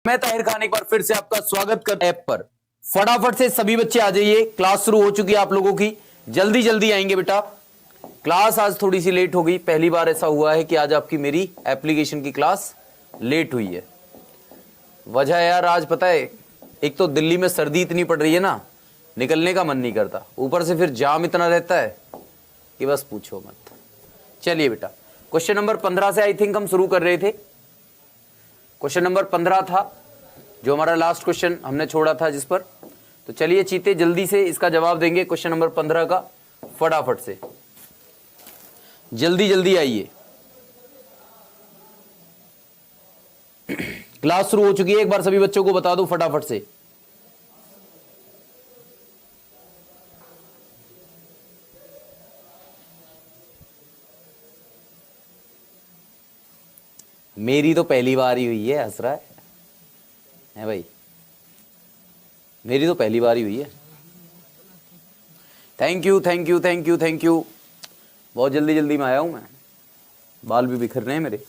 मैं ताहिर खान एक बार फिर से आपका स्वागत कर ऐप पर। फटाफट से सभी बच्चे आ जाइए, क्लास शुरू हो चुकी है आप लोगों की। जल्दी जल्दी आएंगे बेटा। क्लास आज थोड़ी सी लेट हो गई, पहली बार ऐसा हुआ है कि आज आपकी मेरी एप्लीकेशन की क्लास लेट हुई है। वजह यार आज पता है, एक तो दिल्ली में सर्दी इतनी पड़ रही है ना, निकलने का मन नहीं करता, ऊपर से फिर जाम इतना रहता है कि बस पूछो मत। चलिए बेटा, क्वेश्चन नंबर 15 से आई थिंक हम शुरू कर रहे थे। क्वेश्चन नंबर 15 था जो हमारा लास्ट क्वेश्चन हमने छोड़ा था जिस पर। तो चलिए चीते जल्दी से इसका जवाब देंगे क्वेश्चन नंबर 15 का, फटाफट से जल्दी जल्दी आइए। क्लास शुरू हो चुकी है, एक बार सभी बच्चों को बता दो फटाफट से। मेरी तो पहली बार ही हुई है, हंस रहा है भाई, मेरी तो पहली बार ही हुई है। Thank you thank you thank you thank you. बहुत जल्दी जल्दी में आया हूं मैं, बाल भी बिखर रहे हैं मेरे।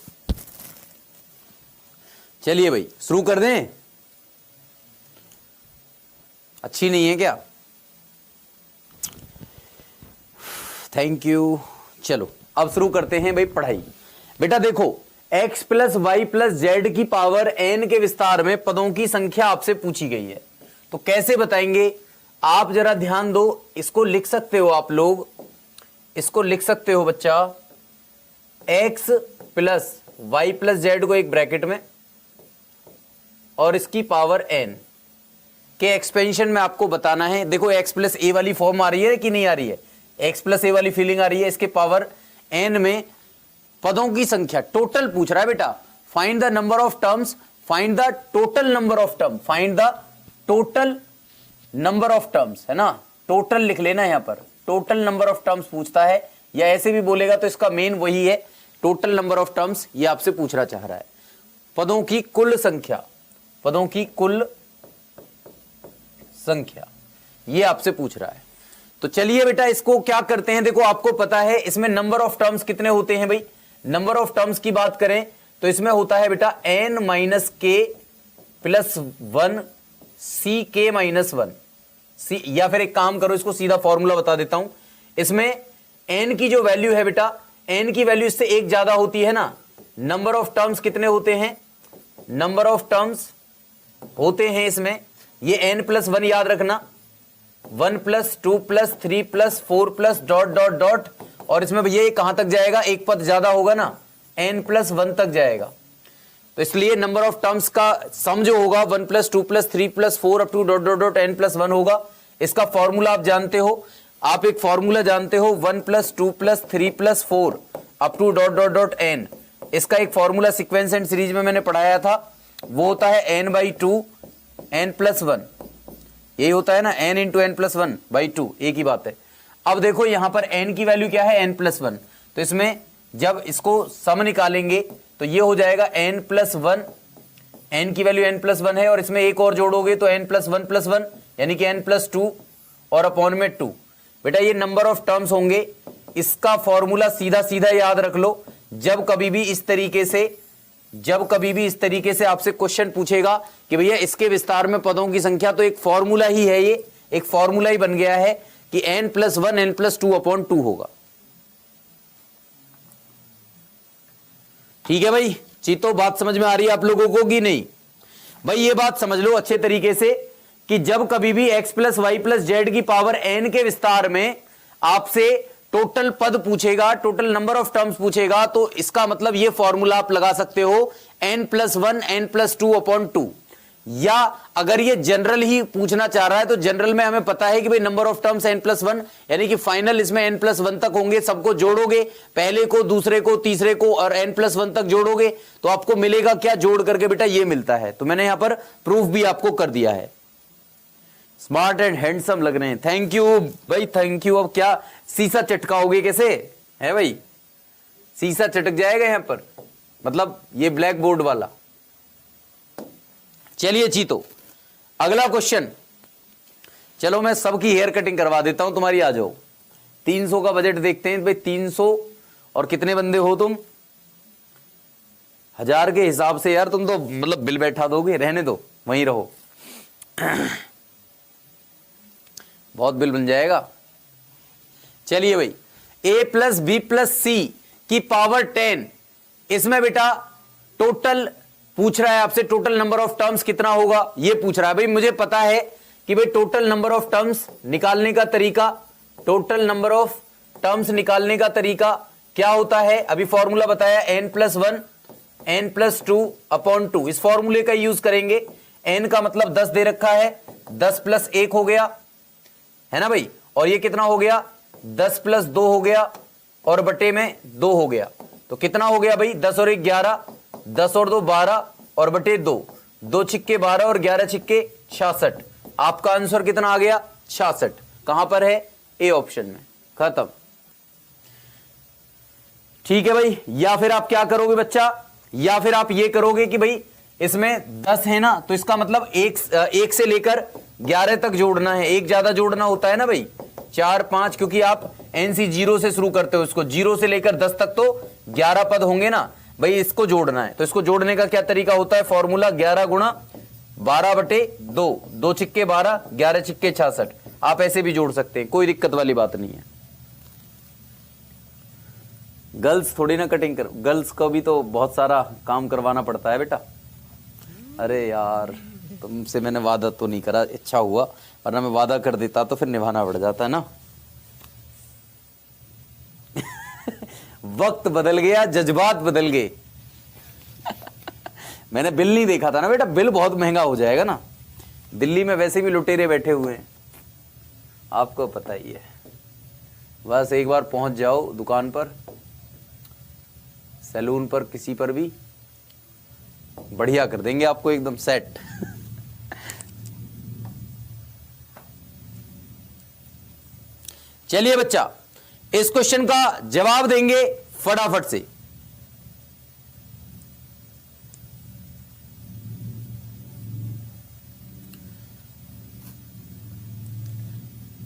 चलिए भाई शुरू कर दें। अच्छी नहीं है क्या? Thank you. चलो अब शुरू करते हैं भाई पढ़ाई। बेटा देखो, x plus y plus z की पावर n के विस्तार में पदों की संख्या आपसे पूछी गई है। तो कैसे बताएंगे आप जरा ध्यान दो। इसको लिख सकते हो आप लोग, इसको लिख सकते हो बच्चा, x plus y plus z को एक ब्रैकेट में और इसकी पावर n के एक्सपेंशन में आपको बताना है। देखो x प्लस ए वाली फॉर्म आ रही है कि नहीं आ रही है, x प्लस ए वाली फीलिंग आ रही है। इसके पावर n में पदों की संख्या टोटल पूछ रहा है बेटा। Find the number of terms, find the total number of term, find the total number of terms, है ना। टोटल लिख लेना यहां पर, टोटल नंबर ऑफ टर्म्स पूछता है, या ऐसे भी बोलेगा तो इसका मेन वही है, टोटल नंबर ऑफ टर्म्स। ये आपसे पूछना चाह रहा है पदों की कुल संख्या, पदों की कुल संख्या ये आपसे पूछ रहा है। तो चलिए बेटा इसको क्या करते हैं। देखो आपको पता है इसमें नंबर ऑफ टर्म्स कितने होते हैं भाई। नंबर ऑफ टर्म्स की बात करें तो इसमें होता है बेटा n माइनस के प्लस 1 सी के माइनस 1 सी, या फिर एक काम करो इसको सीधा फॉर्मूला बता देता हूं। इसमें n की जो वैल्यू है बेटा, n की वैल्यू इससे एक ज्यादा होती है ना। नंबर ऑफ टर्म्स कितने होते हैं, नंबर ऑफ टर्म्स होते हैं इसमें ये n प्लस 1 याद रखना, 1 plus 2 plus 3 plus 4 plus dot dot dot, और इसमें ये कहां तक जाएगा, एक पद ज्यादा होगा ना, n प्लस 1 तक जाएगा। तो इसलिए नंबर ऑफ टर्म्स का सम जो होगा 1 plus 2 plus 3 plus 4 up to dot dot dot n plus 1 होगा। इसका फॉर्मूला आप जानते हो, आप एक फॉर्मूला जानते हो 1 plus 2 plus 3 plus 4 up to dot dot dot n। इसका एक फॉर्मूला सीक्वेंस एंड सीरीज में मैंने पढ़ाया था, वो होता है n बाई 2 n प्लस 1, यही होता है ना, n into n plus 1 by 2, एक ही बात है। अब देखो यहां पर n की वैल्यू क्या है, n प्लस 1, तो इसमें जब इसको सम निकालेंगे तो ये हो जाएगा n प्लस 1, n की वैल्यू n प्लस 1 है, और इसमें एक और जोड़ोगे तो n प्लस 1 यानी कि n प्लस 2 और अपॉन में 2। बेटा ये नंबर ऑफ टर्म्स होंगे। इसका फॉर्मूला सीधा सीधा याद रख लो। जब कभी भी इस तरीके से आपसे क्वेश्चन पूछेगा कि भैया इसके विस्तार में पदों की संख्या, तो एक फॉर्मूला ही है, ये एक फॉर्मूला ही बन गया है कि n plus 1 n plus 2 upon 2 होगा। ठीक है भाई, चीतो बात समझ में आ रही है आप लोगों को कि नहीं? भाई ये बात समझ लो अच्छे तरीके से कि जब कभी भी x plus y plus z की पावर n के विस्तार में आपसे टोटल पद पूछेगा, टोटल नंबर ऑफ टर्म्स पूछेगा, तो इसका मतलब ये फॉर्मूला आप लगा सकते हो n plus 1 n plus 2 upon 2। या अगर ये जनरल ही पूछना चाह रहा है तो जनरल में हमें पता है कि भाई number of terms n plus 1, यानी कि फाइनल इसमें n प्लस 1 तक होंगे। सबको जोड़ोगे, पहले को, दूसरे को, तीसरे को, और n प्लस 1 तक जोड़ोगे तो आपको मिलेगा क्या, जोड़ करके बेटा ये मिलता है। तो मैंने यहां पर प्रूफ भी आपको कर दिया है। स्मार्ट एंड हैंडसम लग रहे हैं, थैंक यू भाई, थैंक यू। अब क्या शीशा चटकाओगे कैसे है भाई, शीशा चटक जाएगा यहां पर, मतलब ये ब्लैक बोर्ड वाला। चलिए चीतो अगला क्वेश्चन, चलो मैं सबकी हेयर कटिंग करवा देता हूं तुम्हारी, आ जाओ। 300 का बजट देखते हैं भाई, 300 और कितने बंदे हो तुम, 1000 के हिसाब से यार तुम तो मतलब बिल बैठा दोगे, रहने दो वहीं रहो। बहुत बिल बन जाएगा। चलिए भाई, a प्लस बी प्लस सी की पावर 10, इसमें बेटा टोटल पूछ रहा है आपसे, टोटल नंबर ऑफ टर्म्स कितना होगा ये पूछ रहा है। भाई मुझे पता है कि भाई टोटल नंबर ऑफ टर्म्स निकालने का तरीका, टोटल नंबर ऑफ टर्म्स निकालने का तरीका क्या होता है, अभी फॉर्मूला बताया, n+1 n+2 अपॉन 2, इस फॉर्मूले का यूज करेंगे। n का मतलब 10 दे रखा है, 10 + 1 हो गया, है ना भाई, और ये कितना हो गया, 10 + 2 हो गया, और बटे में 2 हो गया, तो कितना हो गया भाई, 10 और 1 11, 10 और 2 12, और बटे 2, 2 छिक्के 12 और 11 छिक्के 66। आपका आंसर कितना आ गया, 66। कहां पर है, ए ऑप्शन में, खत्म। ठीक है भाई, या फिर आप क्या करोगे बच्चा, या फिर आप ये करोगे कि भाई इसमें 10 है ना, तो इसका मतलब एक से लेकर 11 तक जोड़ना है, एक ज्यादा जोड़ना होता है ना भाई, 4 5, क्योंकि आप एनसी 0 से शुरू करते हो, इसको 0 से लेकर 10 तक तो 11 पद होंगे ना भाई, इसको जोड़ना है। तो इसको जोड़ने का क्या तरीका होता है, फॉर्मूला 11 गुणा 12/2, 2 छिक्के 12, 11 छिक्के 66। आप ऐसे भी जोड़ सकते हैं, कोई दिक्कत वाली बात नहीं है। गर्ल्स थोड़ी ना कटिंग कर, गर्ल्स को भी तो बहुत सारा काम करवाना पड़ता है बेटा। अरे यार तुमसे मैंने वादा तो नहीं करा, अच्छा हुआ, वरना मैं वादा कर देता तो फिर निभाना पड़ जाता है ना। वक्त बदल गया, जज्बात बदल गए। मैंने बिल नहीं देखा था ना बेटा, बिल बहुत महंगा हो जाएगा ना, दिल्ली में वैसे भी लुटेरे बैठे हुए हैं, आपको पता ही है। बस एक बार पहुंच जाओ दुकान पर, सैलून पर, किसी पर भी, बढ़िया कर देंगे आपको एकदम सेट। चलिए बच्चा, इस क्वेश्चन का जवाब देंगे फटाफट से।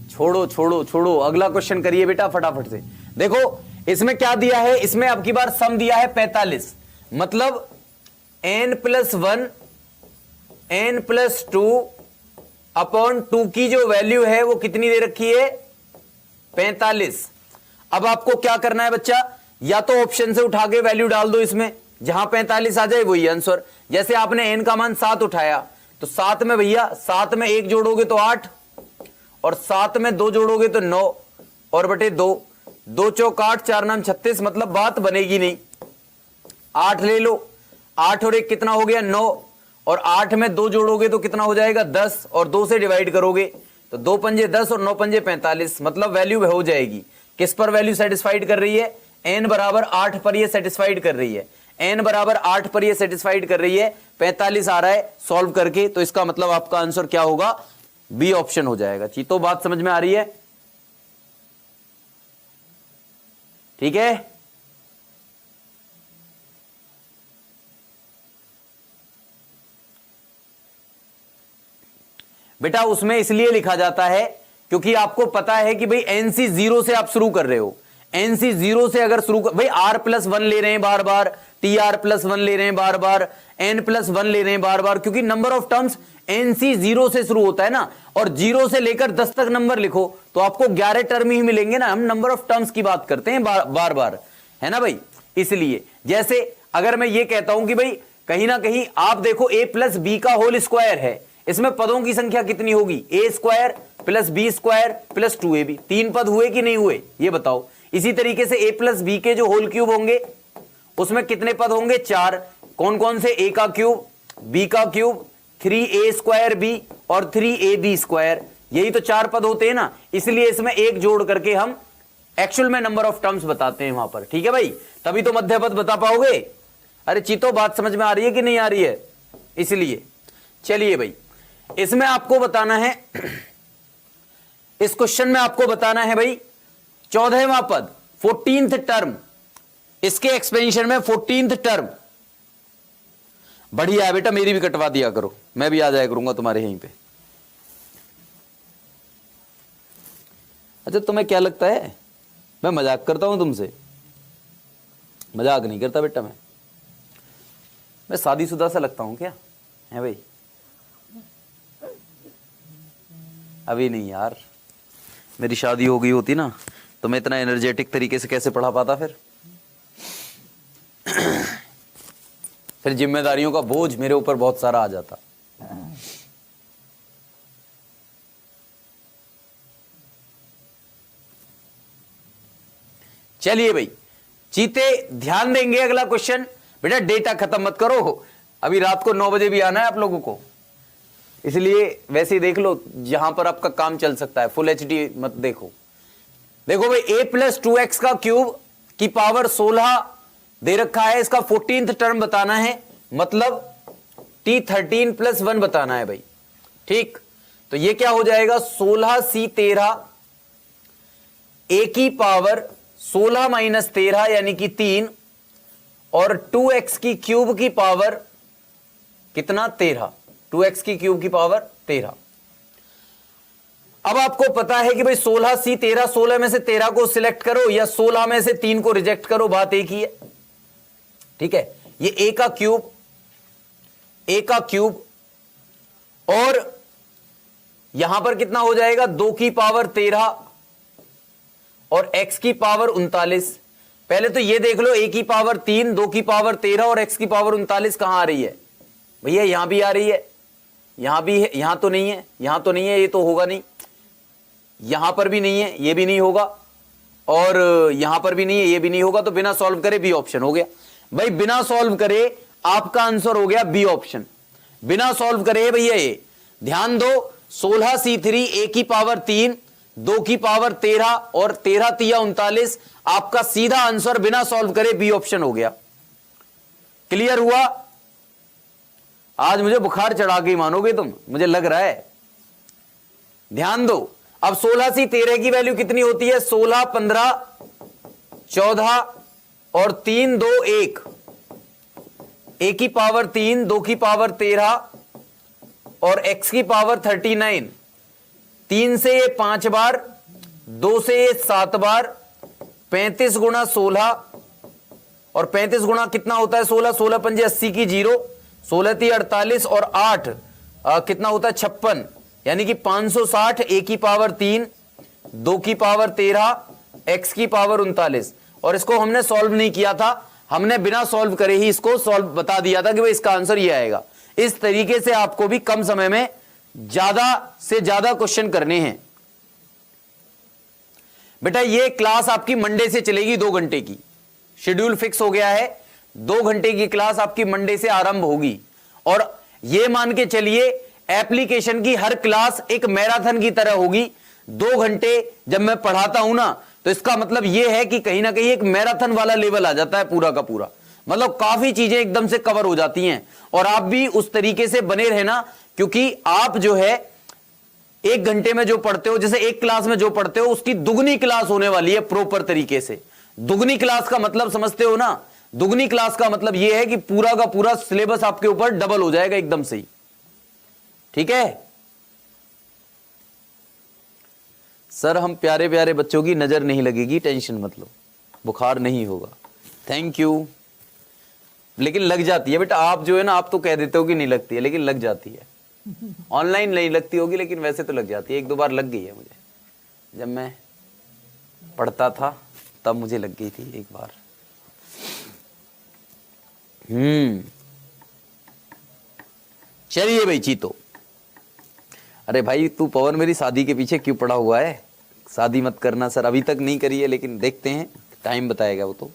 छोड़ो छोड़ो छोड़ो, अगला क्वेश्चन करिए बेटा फटाफट से। देखो इसमें क्या दिया है, इसमें अब की बार सम दिया है 45, मतलब n+1 n+2 अपॉन 2 की जो वैल्यू है वो कितनी दे रखी है, 45। अब आपको क्या करना है बच्चा, या तो ऑप्शन से उठा के वैल्यू डाल दो इसमें, जहां 45 आ जाए वही आंसर। जैसे आपने n का मान 7 उठाया, तो 7 में भैया 7 में 1 जोड़ोगे तो 8, और 7 में 2 जोड़ोगे तो 9, और बटे 2, 2 चौक 8, 4 नाम 36, मतलब बात बनेगी नहीं। 8 ले लो, 8 और 1 कितना हो गया, 9, और 8 में 2 जोड़ोगे तो कितना हो जाएगा, 10, और 2 से डिवाइड करोगे तो 2 पंजे 10 और 9 पंजे 45, मतलब वैल्यू हो जाएगी। किस पर वैल्यू सेटिस्फाइड कर रही है, n बराबर 8 पर ये सेटिस्फाइड कर रही है, n बराबर 8 पर ये सेटिस्फाइड कर रही है, 45 आ रहा है सॉल्व करके, तो इसका मतलब आपका आंसर क्या होगा, बी ऑप्शन हो जाएगा। चीतो बात समझ में आ रही है, ठीक है। बेटा उसमें इसलिए लिखा जाता है क्योंकि आपको पता है कि भाई एनसी 0 से आप शुरू कर रहे हो, एनसी 0 से अगर शुरू कर, भाई r+1 ले रहे हैं बार बार, tr+1 ले रहे हैं बार बार, n+1 ले रहे हैं बार बार, क्योंकि नंबर ऑफ टर्म्स एनसी 0 से शुरू होता है ना, और 0 से लेकर 10 तक नंबर लिखो तो आपको 11 टर्म ही मिलेंगे ना। हम नंबर ऑफ टर्म्स की बात करते हैं बार बार, है ना भाई। इसलिए जैसे अगर मैं ये कहता हूं कि भाई कहीं ना कहीं आप देखो a+b का होल स्क्वायर है, इसमें पदों की संख्या कितनी होगी, a² + b² + 2ab, 3 पद हुए कि नहीं हुए ये बताओ। इसी तरीके से a+b के जो होल क्यूब होंगे उसमें कितने पद होंगे, 4। कौन कौन से, a का क्यूब, b का क्यूब, 3a²b और 3ab², यही तो 4 पद होते हैं ना, इसलिए इसमें एक जोड़ करके हम एक्चुअल में नंबर ऑफ टर्म्स बताते हैं वहां पर, ठीक है भाई, तभी तो मध्य पद बता पाओगे। अरे चीतो बात समझ में आ रही है कि नहीं आ रही है, इसलिए चलिए भाई इसमें आपको बताना है, इस क्वेश्चन में आपको बताना है भाई 14वां पद, 14th टर्म, इसके एक्सपेंशन में 14th टर्म। बढ़िया है बेटा, मेरी भी कटवा दिया करो, मैं भी आ जाया करूंगा तुम्हारे यहीं पे। अच्छा तुम्हें क्या लगता है मैं मजाक करता हूं तुमसे, मजाक नहीं करता बेटा मैं। मैं शादीशुदा सा लगता हूँ क्या है भाई? अभी नहीं यार, मेरी शादी हो गई होती ना तो मैं इतना एनर्जेटिक तरीके से कैसे पढ़ा पाता फिर जिम्मेदारियों का बोझ मेरे ऊपर बहुत सारा आ जाता। चलिए भाई चीते ध्यान देंगे। अगला क्वेश्चन बेटा, डेटा खत्म मत करो, अभी रात को 9 बजे भी आना है आप लोगों को, इसलिए वैसे ही देख लो जहां पर आपका काम चल सकता है, फुल एचडी मत देखो। देखो भाई a + 2x का क्यूब की पावर 16 दे रखा है, इसका 14th टर्म बताना है, मतलब t13 + 1 बताना है भाई। ठीक, तो ये क्या हो जाएगा 16c13 a की पावर 16 - 13 यानी कि 3 और 2x की क्यूब की पावर कितना 13, 2x की क्यूब की पावर 13। अब आपको पता है कि भाई 16c13, 16 में से 13 को सिलेक्ट करो या 16 में से 3 को रिजेक्ट करो, बात एक ही है। ठीक है, ये a का क्यूब और यहां पर कितना हो जाएगा 2 की पावर 13 और x की पावर 39। पहले तो ये देख लो a की पावर 3, 2 की पावर 13 और x की पावर 39 कहां आ रही है भैया? यहां भी आ रही है, यहां भी है, यहां तो नहीं है, यहां तो नहीं है, ये तो होगा नहीं, यहां पर भी नहीं है, ये भी नहीं होगा, और यहां पर भी नहीं है, ये भी नहीं होगा, तो बिना सॉल्व करे बी ऑप्शन हो गया भाई। बिना सॉल्व करे आपका आंसर हो गया बी ऑप्शन, बिना सॉल्व करे भैया। ये ध्यान दो, 16c3 a की पावर 3, 2 की पावर 13 और 13 तिया 39, आपका सीधा आंसर बिना सॉल्व करे बी ऑप्शन हो गया। क्लियर हुआ? आज मुझे बुखार चढ़ा के ही मानोगे तुम, मुझे लग रहा है। ध्यान दो, अब 16c13 की वैल्यू कितनी होती है? 16, 15, 14 और 3, 2, 1। a की पावर 3, 2 की पावर 13 और x की पावर 39। 3 से ये 5 बार, 2 से ये 7 बार, 35 गुणा 16 और 35 गुणा कितना होता है 16, 16 पंजे 80 की 0, 16 × 48 और 8 कितना होता है 56, यानी कि 560। a की पावर 3, 2 की पावर 13, x की पावर 39। और इसको हमने सॉल्व नहीं किया था, हमने बिना सॉल्व करे ही इसको सॉल्व बता दिया था कि भाई इसका आंसर ये आएगा। इस तरीके से आपको भी कम समय में ज्यादा से ज्यादा क्वेश्चन करने हैं बेटा। ये क्लास आपकी मंडे से चलेगी, 2 घंटे की शेड्यूल फिक्स हो गया है। 2 घंटे की क्लास आपकी मंडे से आरंभ होगी, और ये मान के चलिए एप्लीकेशन की हर क्लास एक मैराथन की तरह होगी। 2 घंटे जब मैं पढ़ाता हूं ना, तो इसका मतलब यह है कि कहीं ना कहीं एक मैराथन वाला लेवल आ जाता है पूरा का पूरा, मतलब काफी चीजें एकदम से कवर हो जाती हैं। और आप भी उस तरीके से बने रहना, क्योंकि आप जो है 1 घंटे में जो पढ़ते हो, जैसे एक क्लास में जो पढ़ते हो उसकी दुगनी क्लास होने वाली है प्रॉपर तरीके से। दुगनी क्लास का मतलब समझते हो ना? दुगनी क्लास का मतलब यह है कि पूरा का पूरा सिलेबस आपके ऊपर डबल हो जाएगा एकदम से ही। ठीक है सर, हम प्यारे प्यारे बच्चों की नजर नहीं लगेगी, टेंशन मत लो, बुखार नहीं होगा। Thank you. लेकिन लग जाती है बेटा, आप जो है ना, आप तो कह देते हो कि नहीं लगती है, लेकिन लग जाती है। ऑनलाइन नहीं लगती होगी, लेकिन वैसे तो लग जाती है। 1-2 बार लग गई है मुझे, जब मैं पढ़ता था तब मुझे लग गई थी एक बार। चलिए भाई चीतो, अरे भाई तू पवन मेरी शादी के पीछे क्यों पड़ा हुआ है? शादी मत करना सर, अभी तक नहीं करी है, लेकिन देखते हैं, टाइम बताएगा वो तो।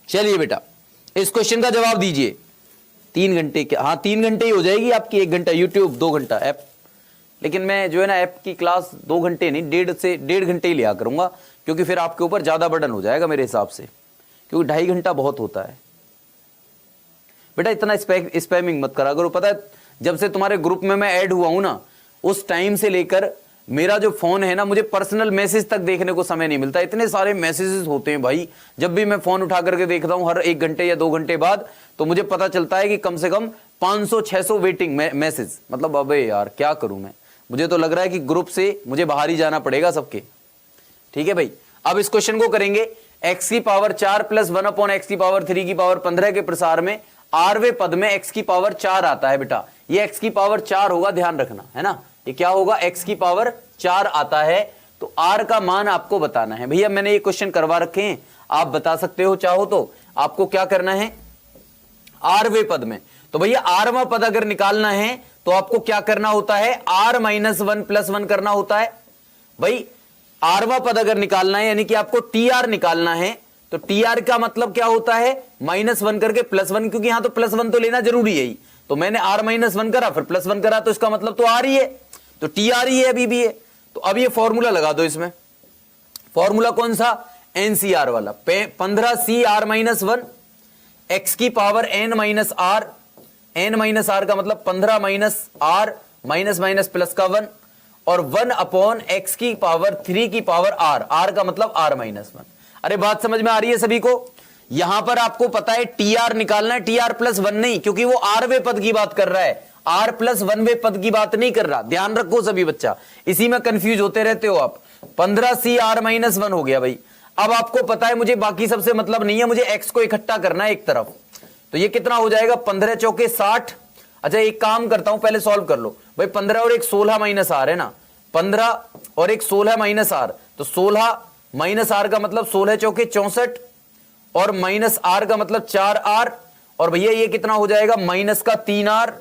चलिए बेटा, इस क्वेश्चन का जवाब दीजिए। 3 घंटे के, हाँ 3 घंटे ही हो जाएगी आपकी। 1 घंटा यूट्यूब, 2 घंटा ऐप। लेकिन मैं जो है ना ऐप की क्लास 2 घंटे नहीं, 1.5 घंटे ही लिया करूंगा, क्योंकि फिर आपके ऊपर ज्यादा बर्डन हो जाएगा मेरे हिसाब से, क्योंकि 2.5 घंटा बहुत होता है बेटा। इतना स्पैमिंग मत करा करो। पता है जब से तुम्हारे ग्रुप में मैं ऐड हुआ हूं ना, उस टाइम से लेकर मेरा जो फोन है ना, मुझे पर्सनल मैसेज तक देखने को समय नहीं मिलता। इतने सारे मैसेजेस होते हैं भाई। जब भी मैं फोन उठा करके देखता हूं हर 1 घंटे या 2 घंटे बाद, तो मुझे पता चलता है कि कम से कम 500-600 वेटिंग मैसेज। मतलब अबे यार क्या करूं मैं, मुझे तो लग रहा है कि ग्रुप से मुझे बाहर ही जाना पड़ेगा सबके। ठीक है भाई, अब इस क्वेश्चन को करेंगे। x की पावर 4 प्लस 1 अपॉन x की पावर 3 की पावर 15 के प्रसार में आरवे पद में x की पावर 4 आता है बेटा। ये x की पावर 4 होगा, ध्यान रखना है ना, ये क्या होगा, x की पावर 4 आता है। तो r का मान आपको बताना है भैया। मैंने ये क्वेश्चन करवा रखे हैं, आप बता सकते हो चाहो तो। आपको क्या करना है, आरवे पद में, तो भैया आरवा पद अगर निकालना है तो आपको क्या करना होता है, r माइनस 1 प्लस 1 करना होता है। भाई आरवा पद अगर निकालना है यानी कि आपको टीआर निकालना है, तो टीआर का मतलब क्या होता है, -1 करके +1, क्योंकि यहां तो +1 तो लेना जरूरी है ही। तो मैंने r-1 करा फिर +1 करा, तो इसका मतलब तो आर ही है, तो टीआर ही है अभी भी है। तो अब ये फॉर्मूला लगा दो इसमें। फॉर्मूला कौन सा, एनसीआर वाला, 15CR-1 x की power n minus r, n minus r का मतलब 15 minus r minus minus plus का 1, और 1 अपॉन x की पावर 3 की पावर r, r का मतलब r-1। अरे बात समझ में आ रही है सभी को। यहां पर आपको पता है टीआर निकालना है, टीआर प्लस 1 नहीं, क्योंकि वो आरवे पद की बात कर रहा है, r प्लस 1वें पद की बात नहीं कर रहा। ध्यान रखो सभी बच्चा, इसी में कंफ्यूज होते रहते हो आप। 15CR-1 हो गया भाई। अब आपको पता है मुझे बाकी सबसे मतलब नहीं है, मुझे x को इकट्ठा करना है एक तरफ। तो ये कितना हो जाएगा, 15 चौके 60। अच्छा एक काम करता हूं, पहले सॉल्व कर लो भाई। 15 और एक 16 माइनस आर है ना, 15 और एक 16 माइनस आर, तो 16 माइनस आर का मतलब 16 चौके 64, और माइनस आर का मतलब 4r, और भैया ये कितना हो जाएगा, माइनस का 3r,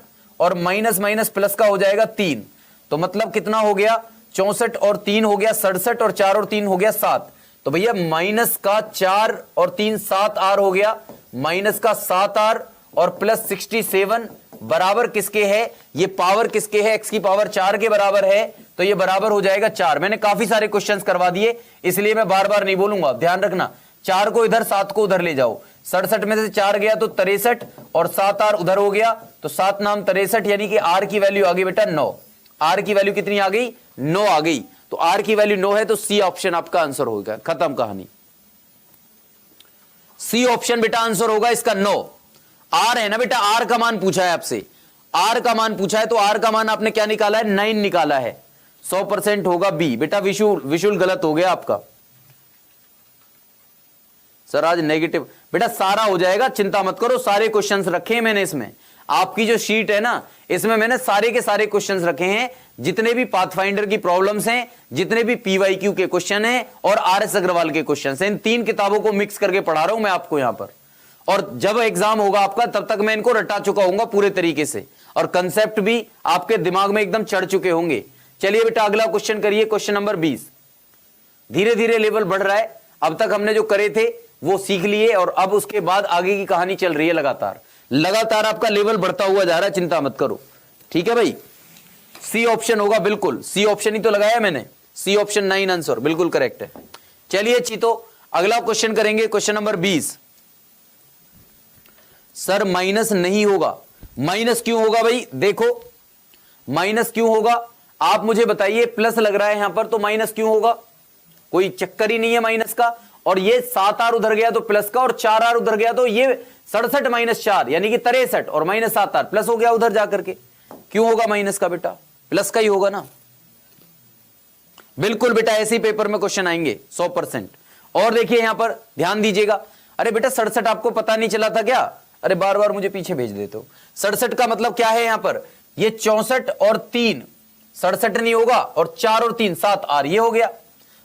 और माइनस माइनस प्लस का हो जाएगा 3। तो मतलब कितना हो गया, 64 और 3 हो गया 67, और 4 और 3 हो गया 7। तो भैया माइनस का 4 और 3 7r हो गया, माइनस का 7r और प्लस 67 बराबर किसके है, ये पावर किसके है, x की पावर 4 के बराबर है। तो ये बराबर हो जाएगा 4। मैंने काफी सारे क्वेश्चंस करवा दिए, इसलिए मैं बार बार नहीं बोलूंगा, ध्यान रखना। 4 को इधर, 7 को उधर ले जाओ। 67 में से 4 गया तो 63, और 7r उधर हो गया तो 7 नाम 63, यानी कि r की वैल्यू आ गई बेटा 9। r की वैल्यू कितनी आ गई, 9 आ गई। तो r की वैल्यू 9 है, तो सी ऑप्शन आपका आंसर होगा, खत्म कहानी। सी ऑप्शन बेटा आंसर होगा इसका 9। r है ना बेटा, r का मान पूछा है आपसे, r का मान पूछा है, तो r का मान आपने क्या निकाला है, 9 निकाला है। 100% होगा बी। बेटा विशुल गलत हो गया आपका सर, आज नेगेटिव। बेटा सारा हो जाएगा, चिंता मत करो, सारे क्वेश्चंस रखे हैं मैंने इसमें। आपकी जो शीट है ना, इसमें मैंने सारे के सारे क्वेश्चंस रखे हैं, जितने भी पाथफाइंडर की प्रॉब्लम्स हैं, जितने भी पीवाईक्यू के क्वेश्चन हैं, और आरएस अग्रवाल के क्वेश्चंस हैं। इन 3 किताबों को मिक्स करके पढ़ा रहा हूं मैं आपको यहां पर। और जब एग्जाम होगा आपका, तब तक मैं इनको रटा चुका हूंगा पूरे तरीके से, और कंसेप्ट भी आपके दिमाग में एकदम चढ़ चुके होंगे। चलिए बेटा अगला क्वेश्चन करिए, क्वेश्चन नंबर 20। धीरे धीरे लेवल बढ़ रहा है। अब तक हमने जो करे थे वो सीख लिए, और अब उसके बाद आगे की कहानी चल रही है। लगातार लगातार आपका लेवल बढ़ता हुआ जा रहा है, चिंता मत करो, ठीक है भाई। सी ऑप्शन होगा, बिल्कुल सी ऑप्शन ही तो लगाया मैंने, सी ऑप्शन 9 आंसर बिल्कुल करेक्ट है। चलिए चीतो अगला क्वेश्चन करेंगे, क्वेश्चन नंबर 20। सर माइनस नहीं होगा, माइनस क्यों होगा भाई, देखो माइनस क्यों होगा, आप मुझे बताइए। प्लस लग रहा है यहां पर, तो माइनस क्यों होगा, कोई चक्कर ही नहीं है माइनस का। और ये 7r उधर गया तो प्लस का, और 4r उधर गया तो ये 67 माइनस 4 यानी कि 63, और माइनस 7r प्लस हो गया उधर जाकर के। क्यों होगा माइनस का बेटा, प्लस का ही होगा ना, बिल्कुल बेटा ऐसे ही पेपर में क्वेश्चन आएंगे 100%। और देखिए यहां पर ध्यान दीजिएगा। अरे बेटा 67 आपको पता नहीं चला था क्या, अरे बार बार मुझे पीछे भेज देते हो। 67 का मतलब क्या है यहां पर, ये 64 और 3 67 नहीं होगा, और 4 और 3 7r ये हो गया।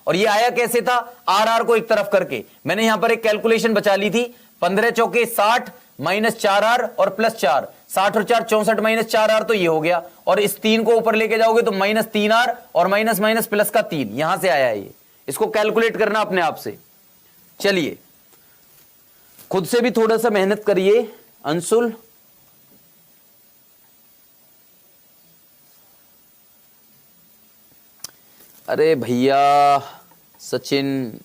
और ये आया कैसे था, आर को एक तरफ करके। मैंने यहां पर एक कैलकुलेशन बचा ली थी, 15 चौके 60 माइनस 4r और प्लस 4, 60 और 4 64 माइनस 4r, तो ये हो गया। और इस 3 को ऊपर लेके जाओगे तो माइनस 3r और माइनस माइनस प्लस का 3, यहां से आया ये। इसको कैलकुलेट करना अपने आप से। चलिए खुद से भी थोड़ा सा मेहनत करिए अंशुल। अरे भैया सचिन,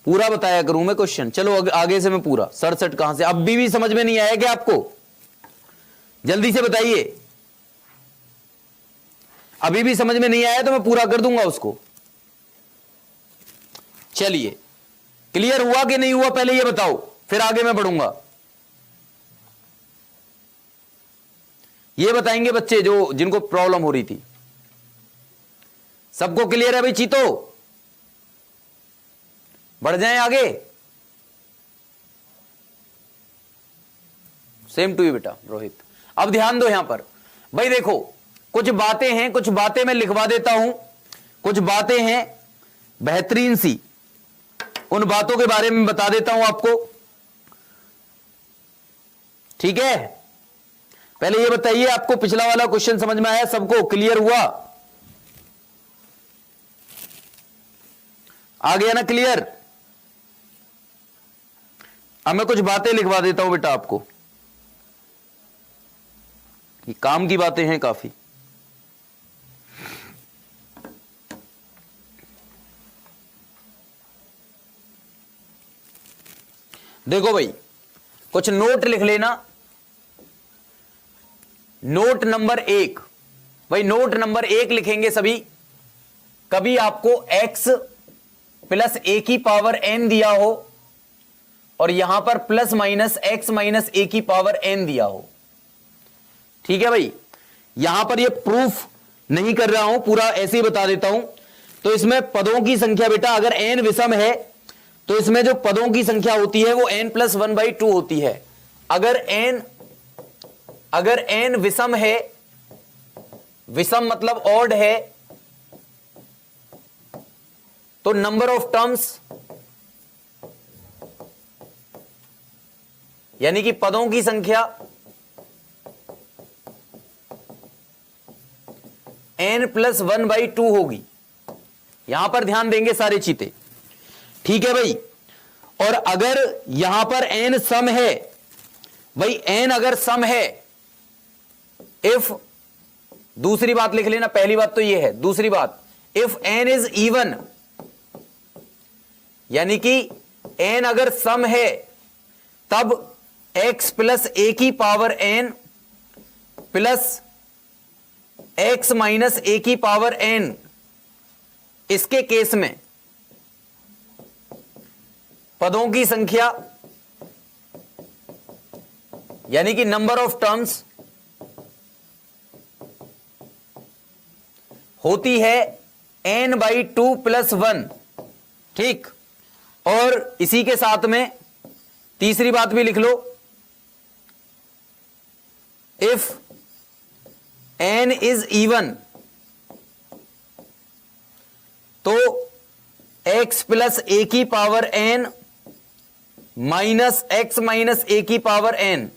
पूरा बताया करूं मैं क्वेश्चन। चलो आगे से मैं पूरा 67 कहां से, अब भी समझ में नहीं आया क्या आपको, जल्दी से बताइए। अभी भी समझ में नहीं आया तो मैं पूरा कर दूंगा उसको। चलिए क्लियर हुआ कि नहीं हुआ, पहले ये बताओ, फिर आगे मैं बढ़ूंगा। ये बताएंगे बच्चे जो जिनको प्रॉब्लम हो रही थी। सबको क्लियर है भाई चीतो, बढ़ जाएं आगे। सेम टू यू बेटा रोहित। अब ध्यान दो यहां पर भाई, देखो कुछ बातें हैं, कुछ बातें मैं लिखवा देता हूं, कुछ बातें हैं बेहतरीन सी, उन बातों के बारे में बता देता हूं आपको, ठीक है। पहले ये बताइए, आपको पिछला वाला क्वेश्चन समझ में आया? सबको क्लियर हुआ? आ गया ना क्लियर? अब मैं कुछ बातें लिखवा देता हूं बेटा आपको, ये काम की बातें हैं काफी। देखो भाई, कुछ नोट लिख लेना। नोट नंबर 1 भाई, नोट नंबर 1 लिखेंगे सभी। कभी आपको x प्लस a की पावर n दिया हो और यहां पर plus minus x minus a की पावर n दिया हो, ठीक है भाई। यहां पर ये प्रूफ नहीं कर रहा हूं, पूरा ऐसे ही बता देता हूं। तो इसमें पदों की संख्या बेटा अगर n विषम है तो इसमें जो पदों की संख्या होती है वो n प्लस 1/2 होती है। अगर n विषम है, विषम मतलब ऑड है, तो नंबर ऑफ टर्म्स यानी कि पदों की संख्या n प्लस 1/2 होगी। यहां पर ध्यान देंगे सारे चीते, ठीक है भाई। और अगर यहां पर n सम है भाई, n अगर सम है, इफ, दूसरी बात लिख लेना, पहली बात तो यह है, दूसरी बात इफ n इज इवन, यानी कि n अगर सम है तब x प्लस a की power n plus x minus a की पावर n, इसके केस में पदों की संख्या यानी कि नंबर ऑफ टर्म्स होती है n/2 + 1, ठीक। और इसी के साथ में तीसरी बात भी लिख लो, इफ n इज इवन तो x प्लस a की power n minus x minus a की पावर n।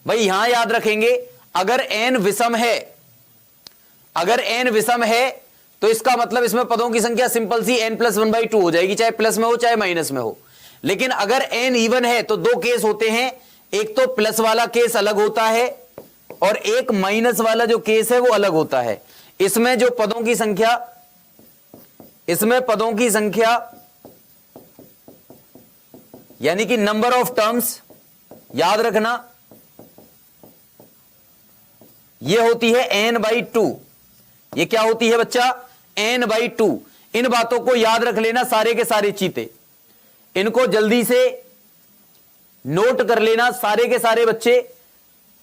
भाई यहां याद रखेंगे, अगर n विषम है, अगर n विषम है तो इसका मतलब इसमें पदों की संख्या सिंपल सी n प्लस 1/2 हो जाएगी, चाहे प्लस में हो चाहे माइनस में हो। लेकिन अगर n इवन है तो दो केस होते हैं, एक तो प्लस वाला केस अलग होता है और एक माइनस वाला जो केस है वो अलग होता है। इसमें जो पदों की संख्या, इसमें पदों की संख्या यानी कि नंबर ऑफ टर्म्स, याद रखना यह होती है n/2। ये क्या होती है बच्चा? n/2। इन बातों को याद रख लेना सारे के सारे चीते, इनको जल्दी से नोट कर लेना सारे के सारे बच्चे,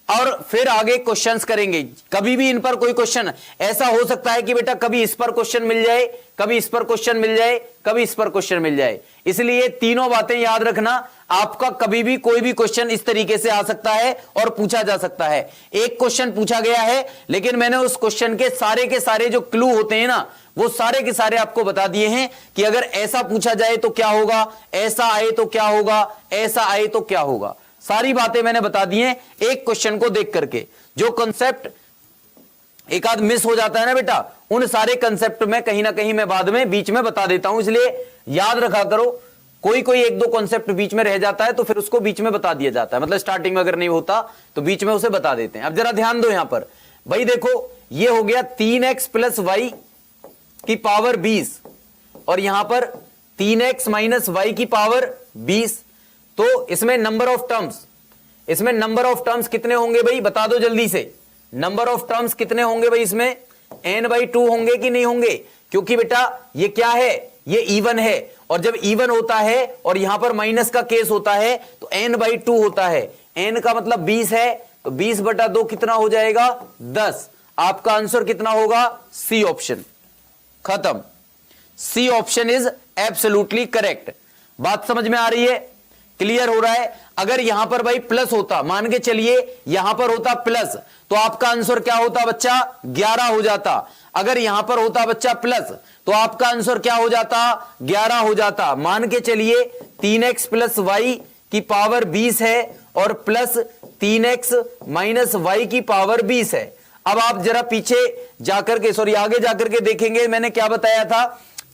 और फिर आगे क्वेश्चंस करेंगे। कभी भी इन पर कोई क्वेश्चन ऐसा हो सकता है कि बेटा कभी इस पर क्वेश्चन मिल जाए, कभी इस पर क्वेश्चन मिल जाए, कभी इस पर क्वेश्चन मिल जाए। इसलिए तीनों बातें याद रखना। आपका कभी भी कोई भी क्वेश्चन इस तरीके से आ सकता है और पूछा जा सकता है। एक क्वेश्चन पूछा गया है लेकिन मैंने उस क्वेश्चन के सारे जो क्लू होते हैं ना, वो सारे के सारे आपको बता दिए हैं कि अगर ऐसा पूछा जाए तो क्या होगा, ऐसा आए तो क्या होगा, ऐसा आए तो क्या होगा। सारी बातें मैंने बता दी हैं एक क्वेश्चन को देख करके। जो कॉन्सेप्ट एक आध मिस हो जाता है ना बेटा, उन सारे कॉन्सेप्ट में कहीं ना कहीं मैं बाद में बीच में बता देता हूं, इसलिए याद रखा करो। कोई कोई एक दो कॉन्सेप्ट बीच में रह जाता है तो फिर उसको बीच में बता दिया जाता है, मतलब स्टार्टिंग में अगर नहीं होता तो बीच में उसे बता देते हैं। अब जरा ध्यान दो यहां पर भाई, देखो ये हो गया 3x प्लस वाई की पावर 20 और यहां पर 3x माइनस वाई की पावर 20। तो इसमें नंबर ऑफ टर्म्स, इसमें नंबर ऑफ टर्म्स कितने होंगे भाई, बता दो जल्दी से। नंबर ऑफ टर्म्स कितने होंगे भाई, इसमें n/2 होंगे कि नहीं होंगे? क्योंकि बेटा ये क्या है, ये इवन है, और जब इवन होता है और यहां पर माइनस का केस होता है तो n/2 होता है। n का मतलब 20 है, तो 20/2 कितना हो जाएगा? 10। आपका आंसर कितना होगा? C option. खत्म। C option is absolutely correct. बात समझ में आ रही है, क्लियर हो रहा है। अगर यहां पर भाई प्लस होता, मान के चलिए यहां पर होता प्लस, तो आपका आंसर क्या होता बच्चा, 11 हो जाता। अगर यहां पर होता बच्चा प्लस, तो आपका आंसर क्या हो जाता, 11 हो जाता। मान के चलिए 3x प्लस वाई की पावर 20 है और प्लस 3x माइनस वाई की पावर 20 है। अब आप जरा पीछे जाकर के, सॉरी आगे जाकर के देखेंगे, मैंने क्या बताया था,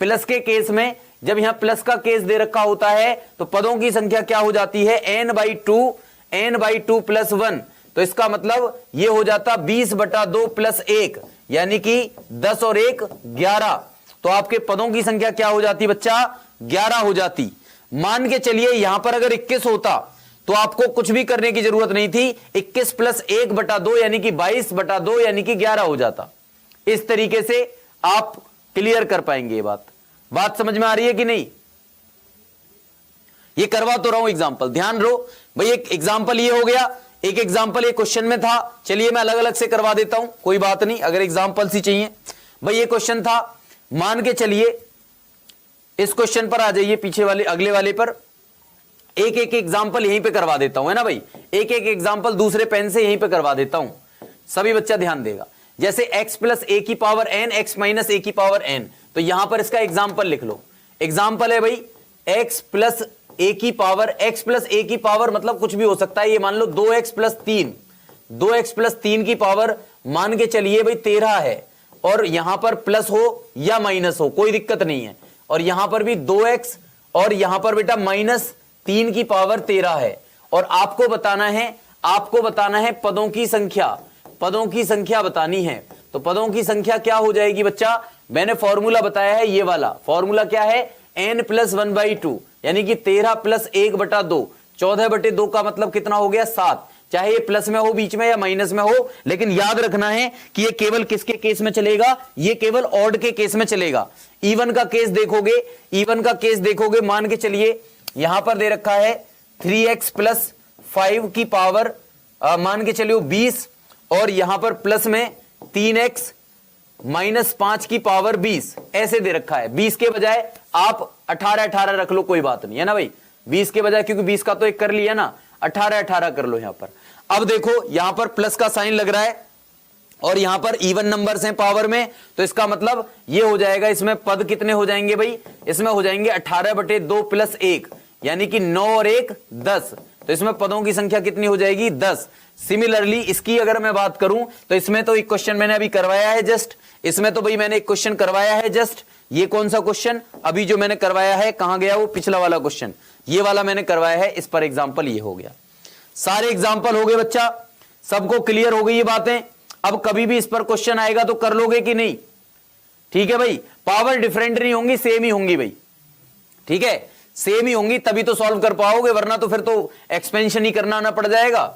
प्लस के केस में जब यहां प्लस का केस दे रखा होता है तो पदों की संख्या क्या हो जाती है, n/2 प्लस 1। तो इसका मतलब यह हो जाता 20/2 प्लस 1, यानी कि 10 और 1 11। तो आपके पदों की संख्या क्या हो जाती बच्चा, 11 हो जाती। मान के चलिए यहां पर अगर 21 होता तो आपको कुछ भी करने की जरूरत नहीं थी, 21 प्लस 1/2 यानी कि 22/2 यानी कि 11 हो जाता। इस तरीके से आप क्लियर कर पाएंगे ये बात समझ में आ रही है कि नहीं। ये करवा तो रहा हूं एग्जांपल, ध्यान रहो भाई। एक एग्जांपल ये हो गया, एक एग्जांपल ये क्वेश्चन में था। चलिए मैं अलग अलग से करवा देता हूं, कोई बात नहीं, अगर एग्जांपल ही चाहिए। भाई ये क्वेश्चन था, मान के चलिए इस क्वेश्चन पर आ जाइए, पीछे वाले अगले वाले पर। एक एक एग्जांपल यहीं पे करवा देता हूं, है ना भाई। एक एक एग्जांपल दूसरे पेन से यहीं पे करवा देता हूं, सभी बच्चा ध्यान देगा। जैसे x प्लस ए की पावर n, x माइनस ए की पावर n, तो यहां पर इसका एग्जांपल लिख लो। एग्जांपल है भाई x प्लस ए की पावर, x प्लस ए की पावर मतलब कुछ भी हो सकता है। ये मान लो 2x प्लस 3, 2x प्लस 3 की पावर मान के चलिए भाई 13 है, और यहां पर प्लस हो या माइनस हो कोई दिक्कत नहीं है। और यहां पर भी 2x और यहां पर बेटा माइनस 3 की पावर 13 है। और आपको बताना है पदों की संख्या, पदों की संख्या बतानी है। तो पदों की संख्या क्या हो जाएगी बच्चा, मैंने फॉर्मूला बताया है ये वाला। फॉर्मूला क्या है, n प्लस 1/2 यानी कि 13 प्लस 1/2, 14/2 का मतलब कितना हो गया, 7। चाहे ये प्लस में हो बीच में या माइनस में हो, लेकिन याद रखना है कि ये केवल किसके केस में चलेगा, ये केवल ऑड के केस में चलेगा। इवन का केस देखोगे, इवन का केस देखोगे, मान के चलिए यहां पर दे रखा है 3x प्लस 5 की पावर मान के चलिए 20, और यहां पर प्लस में 3x माइनस 5 की पावर 20 ऐसे दे रखा है। 20 के बजाय आप 18 रख लो, कोई बात नहीं है ना भाई। 20 के बजाय, क्योंकि 20 का तो एक कर लिया ना, 18 कर लो यहां पर। अब देखो यहां पर प्लस का साइन लग रहा है और यहां पर इवन नंबर्स हैं पावर में, तो इसका मतलब ये हो जाएगा, इसमें पद कितने हो जाएंगे भाई, इसमें हो जाएंगे 18/2 प्लस 1 यानी कि 9 और 1 10। तो इसमें पदों की संख्या कितनी हो जाएगी, 10। सिमिलरली इसकी अगर मैं बात करूं तो इसमें तो एक क्वेश्चन मैंने अभी करवाया है जस्ट, इसमें तो भाई मैंने एक क्वेश्चन करवाया है जस्ट। ये कौन सा क्वेश्चन अभी जो मैंने करवाया है, कहां गया वो पिछला वाला क्वेश्चन, ये वाला मैंने करवाया है। इस पर एग्जांपल ये हो गया, सारे एग्जांपल हो गए बच्चा, सबको क्लियर हो गई ये बातें। अब कभी भी इस पर क्वेश्चन आएगा तो कर लोगे कि नहीं, ठीक है भाई। पावर डिफरेंट नहीं होंगी, सेम ही होंगी भाई, ठीक है, सेम ही होंगी, तभी तो सॉल्व कर पाओगे, वरना तो फिर तो एक्सपेंशन ही करना ना पड़ जाएगा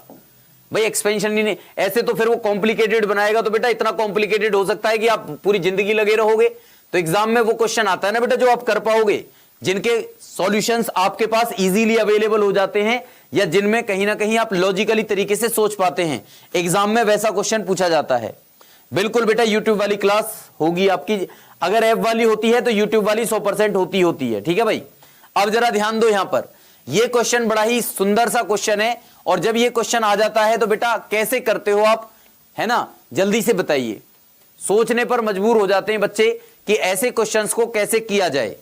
भाई। एक्सपेंशन ही नहीं, ऐसे तो फिर वो कॉम्प्लिकेटेड बनाएगा, तो बेटा इतना कॉम्प्लिकेटेड हो सकता है कि आप पूरी जिंदगी लगे रहोगे। तो एग्जाम में वो क्वेश्चन आता है ना बेटा जो आप कर पाओगे, जिनके सॉल्यूशंस आपके पास इजीली अवेलेबल हो जाते हैं, या जिनमें कहीं ना कहीं आप लॉजिकली तरीके से सोच पाते हैं। एग्जाम में वैसा क्वेश्चन पूछा जाता है। बिल्कुल बेटा, यूट्यूब वाली क्लास होगी आपकी, अगर ऐप वाली होती है तो यूट्यूब वाली 100% होती है, ठीक है भाई। अब जरा ध्यान दो, यहां पर यह क्वेश्चन बड़ा ही सुंदर सा क्वेश्चन है, और जब यह क्वेश्चन आ जाता है तो बेटा कैसे करते हो आप, है ना, जल्दी से बताइए। सोचने पर मजबूर हो जाते हैं बच्चे कि ऐसे क्वेश्चंस को कैसे किया जाए,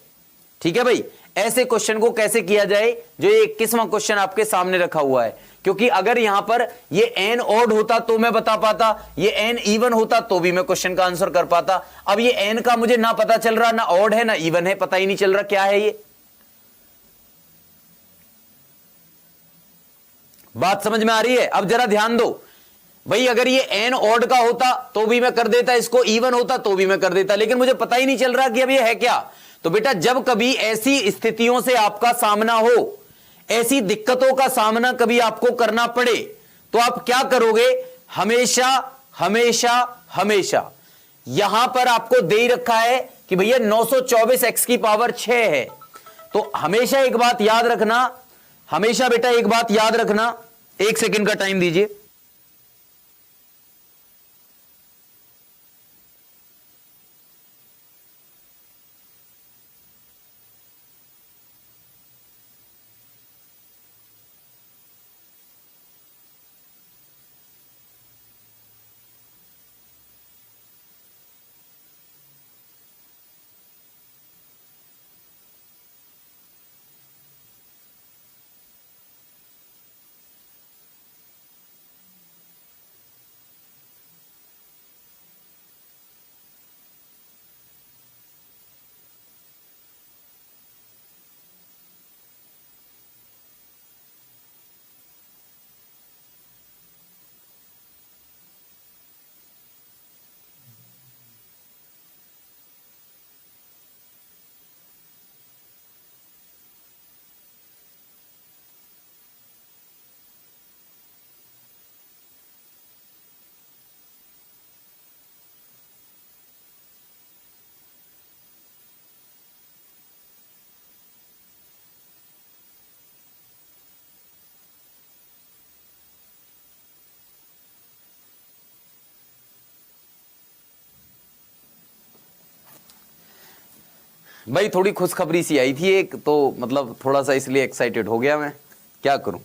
ठीक है भाई, ऐसे क्वेश्चन को कैसे किया जाए जो ये 21वां क्वेश्चन आपके सामने रखा हुआ है। क्योंकि अगर यहां पर ये n ऑड होता तो मैं बता पाता, ये n इवन होता तो भी मैं क्वेश्चन का आंसर कर पाता। अब ये n का मुझे ना पता चल रहा, ना ऑड है ना इवन है, पता ही नहीं चल रहा क्या है ये। बात समझ में आ रही है। अब जरा ध्यान दो भाई, अगर ये n ऑड का होता तो भी मैं कर देता, इसको इवन होता तो भी मैं कर देता, लेकिन मुझे पता ही नहीं चल रहा कि अब ये है क्या। तो बेटा जब कभी ऐसी स्थितियों से आपका सामना हो, ऐसी दिक्कतों का सामना कभी आपको करना पड़े, तो आप क्या करोगे, हमेशा हमेशा हमेशा यहां पर आपको दे ही रखा है कि भैया 924x की पावर 6 है। तो हमेशा एक बात याद रखना, हमेशा बेटा एक बात याद रखना, 1 सेकंड का टाइम दीजिए। भाई थोड़ी खुशखबरी सी आई थी एक, तो मतलब थोड़ा सा इसलिए एक्साइटेड हो गया मैं, क्या करूं।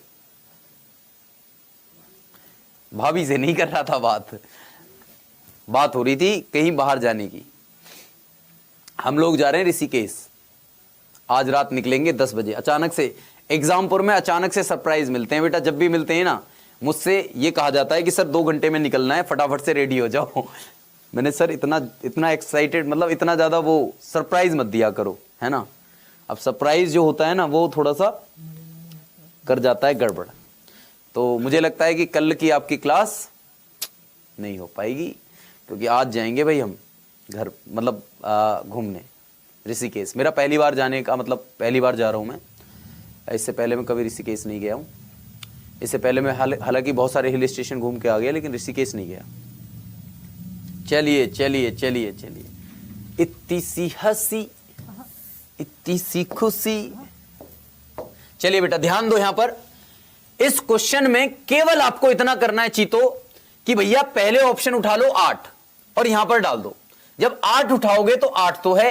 भाभी से नहीं कर रहा था बात हो रही थी कहीं बाहर जाने की। हम लोग जा रहे हैं ऋषिकेश, आज रात निकलेंगे 10 बजे। अचानक से एग्जामपुर में अचानक से सरप्राइज मिलते हैं बेटा, जब भी मिलते हैं ना मुझसे ये कहा जाता है कि सर 2 घंटे में निकलना है, फटाफट से रेडी हो जाओ। मैंने सर इतना एक्साइटेड, मतलब इतना ज्यादा वो सरप्राइज मत दिया करो, है ना। अब सरप्राइज जो होता है ना वो थोड़ा सा कर जाता है गड़बड़। तो मुझे लगता है कि कल की आपकी क्लास नहीं हो पाएगी, क्योंकि आज जाएंगे भाई हम घर, मतलब घूमने ऋषिकेश। मेरा पहली बार जाने का, मतलब पहली बार जा रहा हूँ मैं, इससे पहले मैं कभी ऋषिकेश नहीं गया हूँ। इससे पहले मैं हालांकि बहुत सारे हिल स्टेशन घूम के आ गया, लेकिन ऋषिकेश नहीं गया। चलिए चलिए चलिए चलिए, इतनी सी हंसी इतनी सी खुशी। चलिए बेटा ध्यान दो, यहां पर इस क्वेश्चन में केवल आपको इतना करना है चीतो कि भैया पहले ऑप्शन उठा लो 8 और यहां पर डाल दो। जब 8 उठाओगे तो 8 तो है,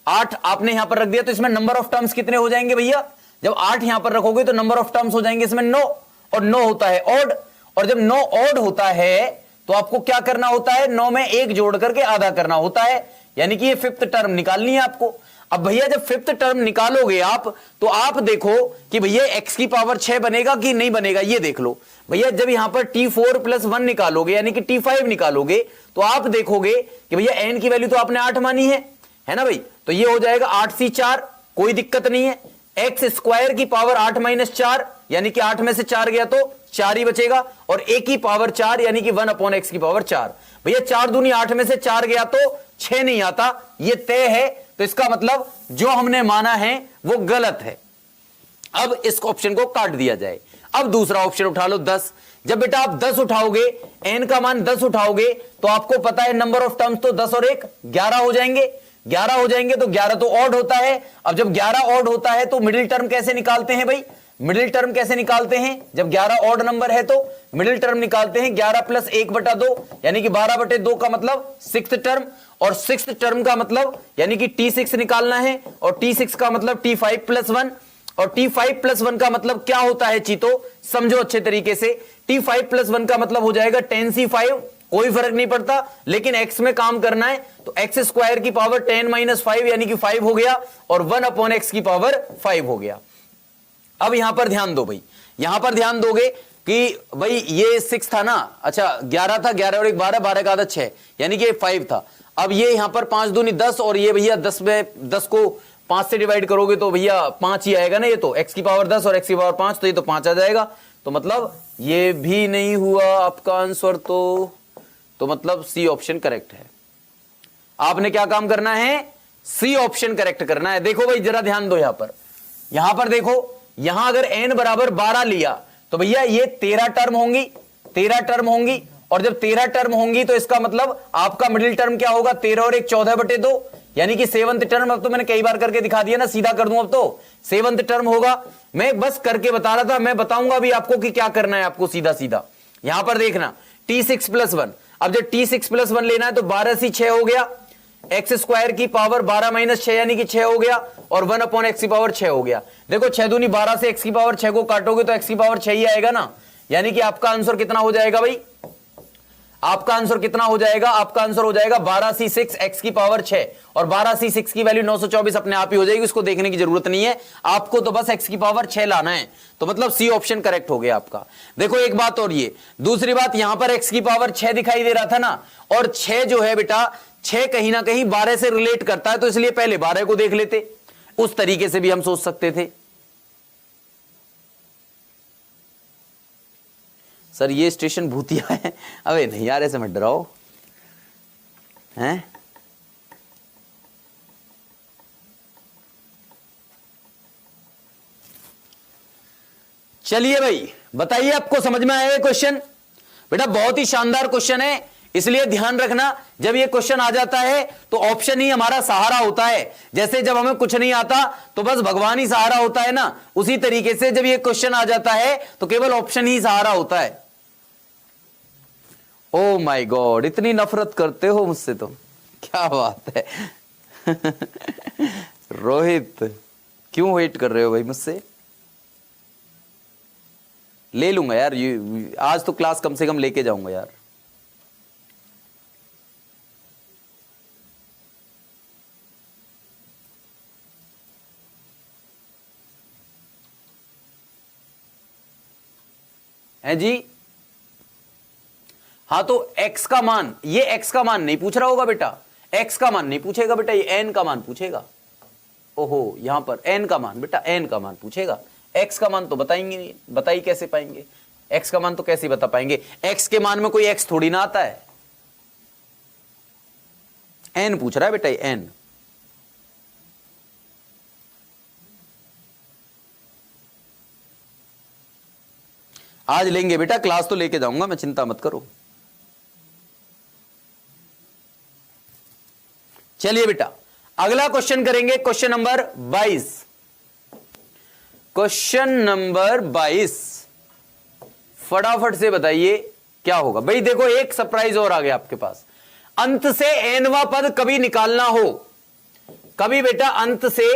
8 आपने यहां पर रख दिया, तो इसमें नंबर ऑफ टर्म्स कितने हो जाएंगे भैया। जब 8 यहां पर रखोगे तो नंबर ऑफ टर्म्स हो जाएंगे इसमें 9, और 9 होता है ऑड, और जब 9 ऑड होता है तो आपको क्या करना होता है, 9 में 1 जोड़ करके आधा करना होता है, यानी कि ये 5th टर्म निकालनी है आपको। अब भैया जब 5th टर्म निकालोगे आप, तो आप देखो कि भैया x की पावर 6 बनेगा कि नहीं बनेगा, ये देख लो भैया। जब यहां पर t4 + 1 निकालोगे यानी कि t5 निकालोगे, तो आप देखोगे कि भैया n की वैल्यू तो आपने 8 मानी है ना भाई, तो ये हो जाएगा 8c 4, कोई दिक्कत नहीं है। x² की पावर 8 - 4 यानी कि 8 में से 4 गया तो 4 ही बचेगा, और a की पावर 4 यानी कि 1/x की पावर 4। भैया 4 दूनी 8 में से 4 गया तो 6 नहीं आता, ये तय है। तो इसका मतलब जो हमने माना है वो गलत है। अब इस ऑप्शन को काट दिया जाए। अब दूसरा ऑप्शन उठा लो 10। जब बेटा आप 10 उठाओगे, n का मान 10 उठाओगे, तो आपको पता है नंबर ऑफ टर्म्स तो 10 और 1 11 हो जाएंगे। 11 हो जाएंगे तो 11 तो ऑड होता है। अब जब 11 ऑड होता है तो मिडिल टर्म कैसे निकालते हैं भाई, मिडिल टर्म कैसे निकालते हैं, जब 11 ऑड नंबर है तो मिडिल टर्म निकालते हैं 11 + 1/2 यानी कि 12/2 का मतलब 6th टर्म, और 6th टर्म का मतलब यानी कि t6 निकालना है, और t6 का मतलब t5 + 1, और t5 + 1 का मतलब क्या होता है चीतो, समझो अच्छे तरीके से। t5 + 1 का मतलब हो जाएगा 10c5, कोई फर्क नहीं पड़ता, लेकिन x में काम करना है, तो x² की पावर 10 - 5 यानी कि 5 हो गया, और 1/x की पावर 5 हो गया। अब यहां पर ध्यान दो भाई, यहां पर ध्यान दोगे कि भाई ये 6 था ना, अच्छा 11 था, 11 और 1 12, 12 का आधा 6 यानी कि 5 था। अब ये यहां पर 5 दूनी 10, और ये भैया 10 में 10 को 5 से डिवाइड करोगे तो भैया 5 ही आएगा ना, ये तो x की पावर 10 और x की पावर 5, तो ये तो 5 आ जाएगा। तो मतलब ये भी नहीं हुआ आपका आंसर, तो मतलब सी ऑप्शन करेक्ट है। आपने क्या काम करना है, सी ऑप्शन करेक्ट करना है। देखो भाई जरा ध्यान दो, यहां पर देखो, यहां अगर n बराबर 12 लिया तो भैया ये 13 टर्म होंगी, 13 टर्म होंगी, और जब 13 टर्म होंगी तो इसका मतलब आपका मिडिल टर्म क्या होगा, 13 और 1 14/2 यानी कि 7th टर्म। अब तो मैंने कई बार करके दिखा दिया ना, सीधा कर दूं अब तो 7th टर्म होगा। मैं बस करके बता रहा था, मैं बताऊंगा अभी आपको कि क्या करना है आपको सीधा सीधा। यहां पर देखना t6 + 1, अब जब t6 + 1 लेना है तो 12c 6 हो गया, x² की पावर 12 - 6 यानी कि 6 हो गया, और 1/x की पावर 6 हो गया। देखो 6 दूनी 12 से x की पावर 6 को काटोगे तो x की पावर 6 ही आएगा ना, यानी कि आपका आंसर कितना हो जाएगा भाई, आपका आंसर कितना हो जाएगा, आपका आंसर हो जाएगा 12c6 x की पावर 6, और 12c6 की वैल्यू 924 अपने आप ही हो जाएगी, उसको देखने की जरूरत नहीं है आपको, तो बस x की पावर 6 लाना है। तो मतलब सी ऑप्शन करेक्ट हो गया आपका। देखो एक बात और, ये दूसरी बात, यहां पर x की पावर 6 दिखाई दे रहा था ना, और 6 जो है बेटा 6 कहीं ना कहीं 12 से रिलेट करता है, तो इसलिए पहले 12 को देख लेते, उस तरीके से भी हम सोच सकते थे। सर ये स्टेशन भूतिया है, अबे नहीं यार ऐसे मत डराओ, हैं? चलिए भाई बताइए, आपको समझ में आया क्वेश्चन? बेटा बहुत ही शानदार क्वेश्चन है, इसलिए ध्यान रखना, जब ये क्वेश्चन आ जाता है तो ऑप्शन ही हमारा सहारा होता है। जैसे जब हमें कुछ नहीं आता तो बस भगवान ही सहारा होता है ना, उसी तरीके से जब ये क्वेश्चन आ जाता है तो केवल ऑप्शन ही सहारा होता है। ओ माय गॉड, इतनी नफरत करते हो मुझसे तो, क्या बात है। रोहित क्यों वेट कर रहे हो भाई मुझसे? ले लूंगा यार, आज तो क्लास कम से कम लेके जाऊंगा यार। है जी? हाँ तो x का मान, ये x का मान नहीं पूछ रहा होगा बेटा, x का मान नहीं पूछेगा बेटा, ये n का मान पूछेगा। ओहो, यहां पर n का मान, बेटा n का मान पूछेगा, x का मान तो बताएंगे नहीं, बता ही कैसे पाएंगे? x का मान तो कैसे बता पाएंगे? x के मान में कोई x थोड़ी ना आता है। n पूछ रहा है बेटा, ये n। आज लेंगे बेटा, क्लास तो लेके जाऊंगा मैं, चिंता मत करो। चलिए बेटा अगला क्वेश्चन करेंगे, क्वेश्चन नंबर 22। क्वेश्चन नंबर 22 फटाफट से बताइए क्या होगा भाई। देखो एक सरप्राइज और आ गया आपके पास। अंत से एनवा पद कभी निकालना हो, कभी बेटा अंत से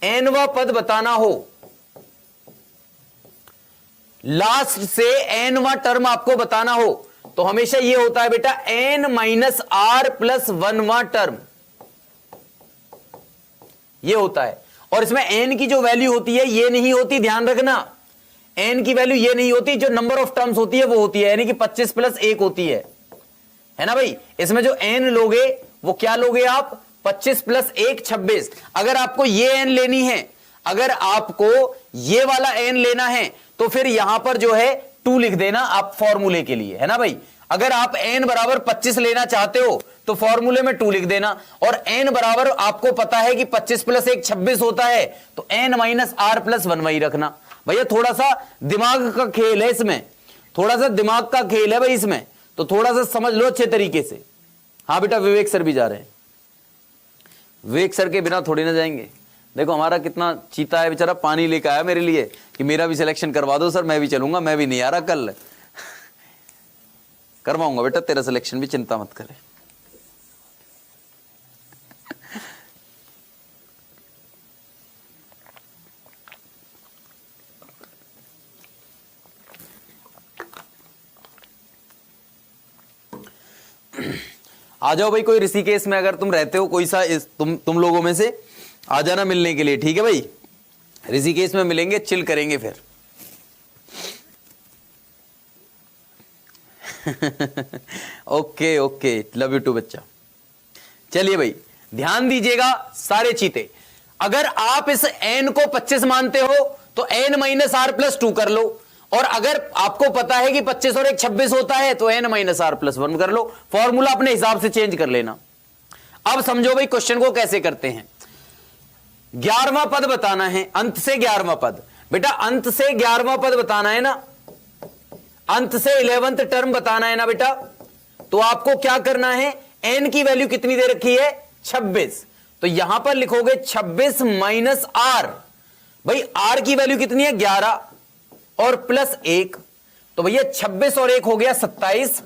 एनवा पद बताना हो, लास्ट से एनवा टर्म आपको बताना हो, तो हमेशा ये होता है बेटा एन माइनस आर प्लस वनवा टर्म, ये होता है। और इसमें एन की जो वैल्यू होती है ये नहीं होती, ध्यान रखना, एन की वैल्यू ये नहीं होती, जो नंबर ऑफ टर्म्स होती है वो होती है, यानी कि 25 प्लस 1 होती है ना भाई। इसमें जो एन लोगे वो क्या लोगे आप, 25 प्लस 1 26। अगर आपको ये एन लेनी है, अगर आपको ये वाला एन लेना है तो फिर यहां पर जो है 2 लिख देना आप फॉर्मूले के लिए, है ना भाई। अगर आप n बराबर 25 लेना चाहते हो तो फॉर्मूले में 2 लिख देना, और n बराबर आपको पता है कि 25 प्लस 1 26 होता है, तो n माइनस आर प्लस 1 वही रखना। भैया थोड़ा सा दिमाग का खेल है इसमें, थोड़ा सा दिमाग का खेल है भाई इसमें, तो थोड़ा सा समझ लो अच्छे तरीके से। हाँ बेटा विवेक सर भी जा रहे हैं, विवेक सर के बिना थोड़ी ना जाएंगे। देखो हमारा कितना चीता है बेचारा, पानी लेकर आया मेरे लिए कि मेरा भी सिलेक्शन करवा दो सर, मैं भी चलूंगा, मैं भी नहीं आ रहा कल। करवाऊंगा बेटा तेरा सिलेक्शन भी, चिंता मत करे। आ जाओ भाई, कोई ऋषिकेश में अगर तुम रहते हो, कोई सा तुम लोगों में से आ जाना मिलने के लिए, ठीक है भाई। ऋषिकेश में मिलेंगे, चिल करेंगे फिर। Okay okay, love you too बच्चा। चलिए भाई ध्यान दीजिएगा सारे चीते। अगर आप इस n को 25 मानते हो तो n माइनस आर प्लस 2 कर लो, और अगर आपको पता है कि 25 और 1 26 होता है तो n माइनस आर प्लस 1 कर लो। फॉर्मूला अपने हिसाब से चेंज कर लेना। अब समझो भाई क्वेश्चन को कैसे करते हैं। 11वां पद बताना है, अंत से 11वां पद। बेटा अंत से 11वां पद बताना है ना, अंत से 11th टर्म बताना है ना बेटा, तो आपको क्या करना है, n की वैल्यू कितनी दे रखी है 26, तो यहां पर लिखोगे 26 माइनस आर। भाई आर की वैल्यू कितनी है 11 और प्लस 1, तो भैया 26 और 1 हो गया 27,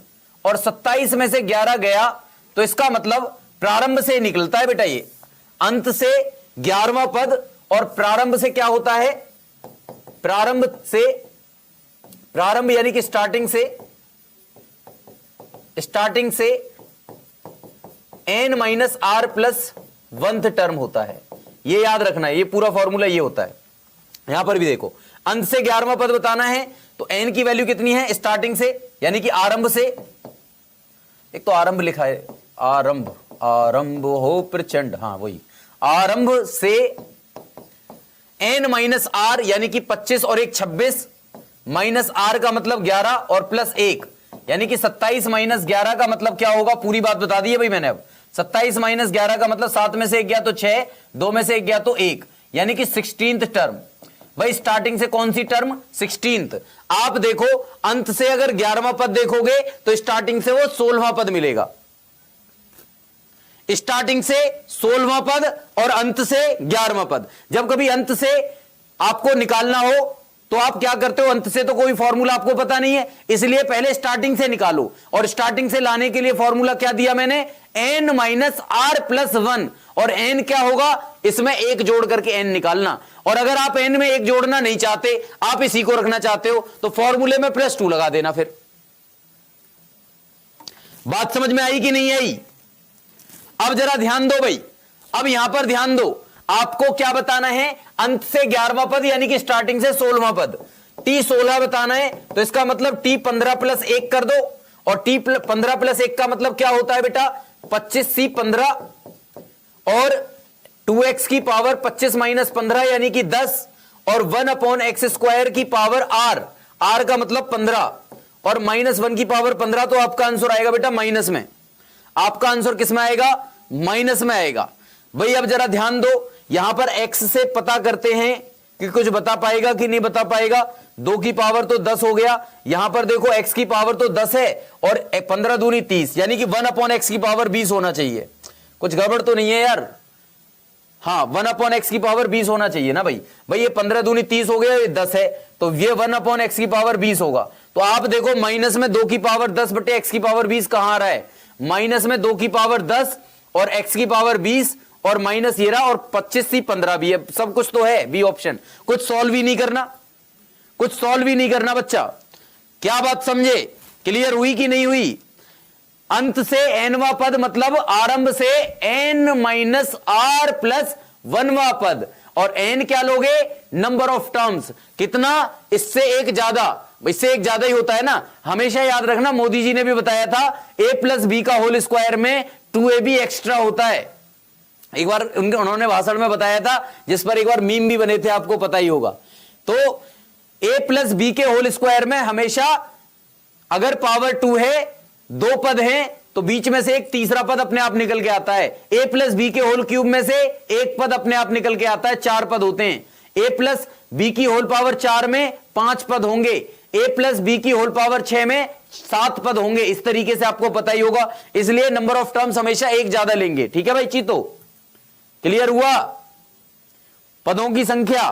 और 27 में से 11 गया, तो इसका मतलब प्रारंभ से निकलता है बेटा ये, अंत से 11वां पद और प्रारंभ से क्या होता है, प्रारंभ यानी कि स्टार्टिंग से n minus r plus 1th term होता है। ये याद रखना है, ये पूरा फॉर्मूला ये होता है। यहां पर भी देखो, अंत से 11वां पद बताना है तो n की वैल्यू कितनी है स्टार्टिंग से, यानी कि आरंभ से, एक तो आरंभ लिखा है, आरंभ हो प्रचंड, हाँ वही, आरंभ से n माइनस आर यानी कि 25 और 1 26, माइनस आर का मतलब 11 और प्लस 1 यानी कि 27 माइनस 11 का मतलब क्या होगा, पूरी बात बता दी है भाई मैंने। अब 27 माइनस 11 का मतलब 7 में से 1 गया तो 6, 2 में से 1 गया तो 1, यानी कि 16th टर्म। भाई स्टार्टिंग से कौन सी टर्म 16th। आप देखो अंत से अगर 11वां पद देखोगे तो स्टार्टिंग से वो 16वां पद मिलेगा, स्टार्टिंग से 16वां पद और अंत से 11वां पद। जब कभी अंत से आपको निकालना हो तो आप क्या करते हो, अंत से तो कोई फॉर्मूला आपको पता नहीं है, इसलिए पहले स्टार्टिंग से निकालो। और स्टार्टिंग से लाने के लिए फॉर्मूला क्या दिया मैंने, n माइनस आर प्लस 1, और n क्या होगा, इसमें एक जोड़ करके n निकालना। और अगर आप n में एक जोड़ना नहीं चाहते, आप इसी को रखना चाहते हो, तो फॉर्मूले में +2 लगा देना। फिर बात समझ में आई कि नहीं आई? अब जरा ध्यान दो भाई, अब यहां पर ध्यान दो, आपको क्या बताना है, अंत से 11वां पद यानी कि स्टार्टिंग से 16वां पद, t16 बताना है। तो इसका मतलब t15 + 1 कर दो, और t15 + 1 का मतलब क्या होता है बेटा, 25c15, और 2x की पावर 25 - 15 यानी कि 10, और 1/x² की पावर r का मतलब 15, और -1 की पावर 15। तो आपका आंसर आएगा बेटा माइनस में, आपका आंसर किस में आएगा, माइनस में आएगा। भाई अब जरा ध्यान दो, यहां पर x से पता करते हैं कि कुछ बता पाएगा कि नहीं बता पाएगा। 2 की पावर तो 10 हो गया, यहां पर देखो x की पावर तो 10 है, और 15 दूनी 30, यानी कि 1/x की पावर 20 होना चाहिए। कुछ गड़बड़ तो नहीं है यार? हाँ, 1/x की पावर 20 होना चाहिए ना भाई। ये 15 दूनी 30 हो गया, ये 10 है, तो ये 1/x की पावर 20 होगा। तो आप देखो माइनस में 2 की पावर 10 बटे x की पावर 20 कहां आ रहा है, माइनस में 2 की पावर 10 और x की पावर 20, और माइनस ये रहा, और 25c15 भी है, सब कुछ तो है बी ऑप्शन। कुछ सॉल्व ही नहीं करना, कुछ सॉल्व ही नहीं करना बच्चा। क्या बात समझे, क्लियर हुई कि नहीं हुई? अंत से nवां पद मतलब आरंभ से n - r + 1वां पद, और n क्या लोगे, नंबर ऑफ टर्म्स, कितना, इससे एक ज्यादा, इससे एक ज्यादा ही होता है ना। हमेशा याद रखना, मोदी जी ने भी बताया था a + b का होल स्क्वायर में 2ab एक्स्ट्रा होता है। एक बार उन्होंने भाषण में बताया था, जिस पर एक बार मीम भी बने थे, आपको पता ही होगा। तो a + b के होल स्क्वायर में हमेशा अगर पावर 2 है, 2 पद हैं, तो बीच में से एक तीसरा पद अपने आप निकल के आता है। a + b के होल क्यूब में से एक पद अपने आप निकल के आता है, 4 पद होते हैं। a + b की होल पावर 4 में 5 पद होंगे, a + b की होल पावर 6 में 7 पद होंगे। इस तरीके से आपको पता ही होगा, इसलिए नंबर ऑफ टर्म्स हमेशा एक ज्यादा लेंगे। ठीक है भाई चीतो, क्लियर हुआ? पदों की संख्या,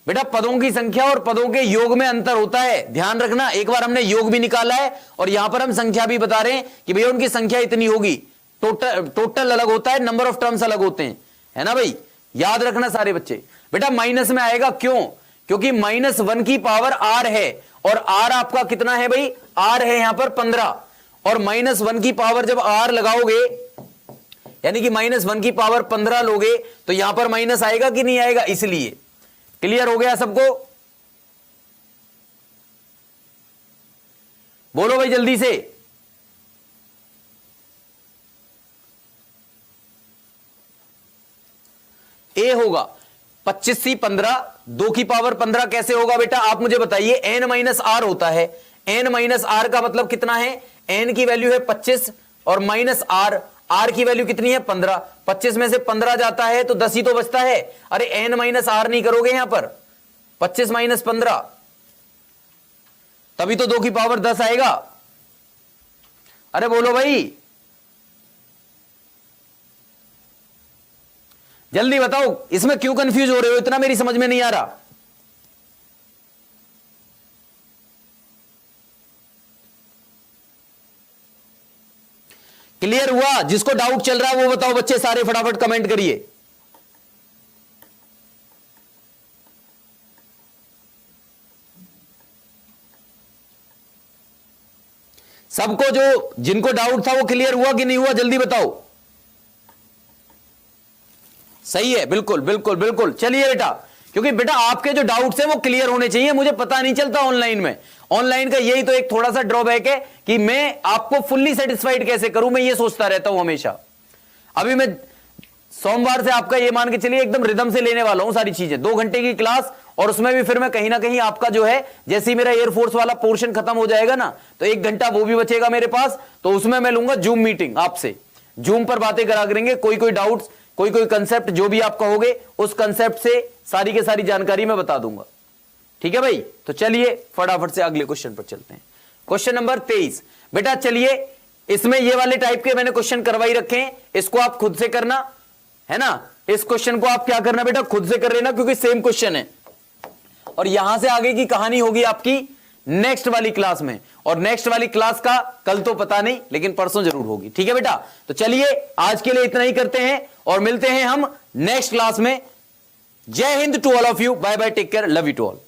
बेटा पदों की संख्या और पदों के योग में अंतर होता है, ध्यान रखना। एक बार हमने योग भी निकाला है, और यहां पर हम संख्या भी बता रहे हैं कि भैया उनकी संख्या इतनी होगी। टोटल अलग होता है, नंबर ऑफ टर्म्स अलग होते हैं, है ना भाई? याद रखना सारे बच्चे। बेटा माइनस में आएगा, क्यों? क्योंकि -1 की पावर r है, और r आपका कितना है भाई, r है यहां पर 15, और -1 की पावर जब r लगाओगे, यानी कि -1 की पावर 15 लोगे, तो यहां पर माइनस आएगा कि नहीं आएगा, इसलिए। क्लियर हो गया सबको? बोलो भाई जल्दी से। ए होगा 25c15, 2 की पावर 15 कैसे होगा बेटा, आप मुझे बताइए। n - r होता है, n - r का मतलब कितना है, n की वैल्यू है 25, और r की वैल्यू कितनी है, 15। 25 में से 15 जाता है तो 10 ही तो बचता है। अरे n - r नहीं करोगे यहां पर, 25 - 15, तभी तो 2 की पावर 10 आएगा। अरे बोलो भाई, जल्दी बताओ, इसमें क्यों कंफ्यूज हो रहे हो, इतना मेरी समझ में नहीं आ रहा। क्लियर हुआ? जिसको डाउट चल रहा है वो बताओ बच्चे, सारे फटाफट कमेंट करिए। सबको, जो जिनको डाउट था वो क्लियर हुआ कि नहीं हुआ, जल्दी बताओ। सही है, बिल्कुल बिल्कुल बिल्कुल। चलिए बेटा, क्योंकि बेटा आपके जो डाउट्स हैं वो क्लियर होने चाहिए, मुझे पता नहीं चलता ऑनलाइन में। ऑनलाइन का यही तो एक थोड़ा सा ड्रॉबैक है कि मैं आपको फुल्ली सेटिस्फाइड कैसे करूं, मैं ये सोचता रहता हूं हमेशा। अभी मैं सोमवार से आपका ये मान के चलिए एकदम रिदम से लेने वाला हूं सारी चीजें, 2 घंटे की क्लास, और उसमें भी फिर मैं कहीं ना कहीं आपका जो है, जैसे ही मेरा एयरफोर्स वाला पोर्शन खत्म हो जाएगा ना, तो 1 घंटा वो भी बचेगा मेरे पास, तो उसमें मैं लूंगा जूम मीटिंग आपसे, जूम पर बातें करा करेंगे। कोई डाउट्स, कोई कंसेप्ट जो भी आप कहोगे, उस कंसेप्ट से सारी के सारी जानकारी मैं बता दूंगा। ठीक है भाई? तो चलिए फटाफट से अगले क्वेश्चन पर चलते हैं। Question number 23। बेटा चलिए, इसमें ये वाले टाइप के मैंने क्वेश्चन करवाई रखे हैं, इसको आप खुद से करना है ना। इस क्वेश्चन को आप क्या करना बेटा, खुद से कर लेना, क्योंकि सेम क्वेश्चन है। और यहां से आगे की कहानी होगी आपकी नेक्स्ट वाली क्लास में, और नेक्स्ट वाली क्लास का कल तो पता नहीं, लेकिन परसों जरूर होगी। ठीक है बेटा, तो चलिए आज के लिए इतना ही करते हैं और मिलते हैं हम नेक्स्ट क्लास में। जय हिंद to all of you, bye bye, take care, love you to all.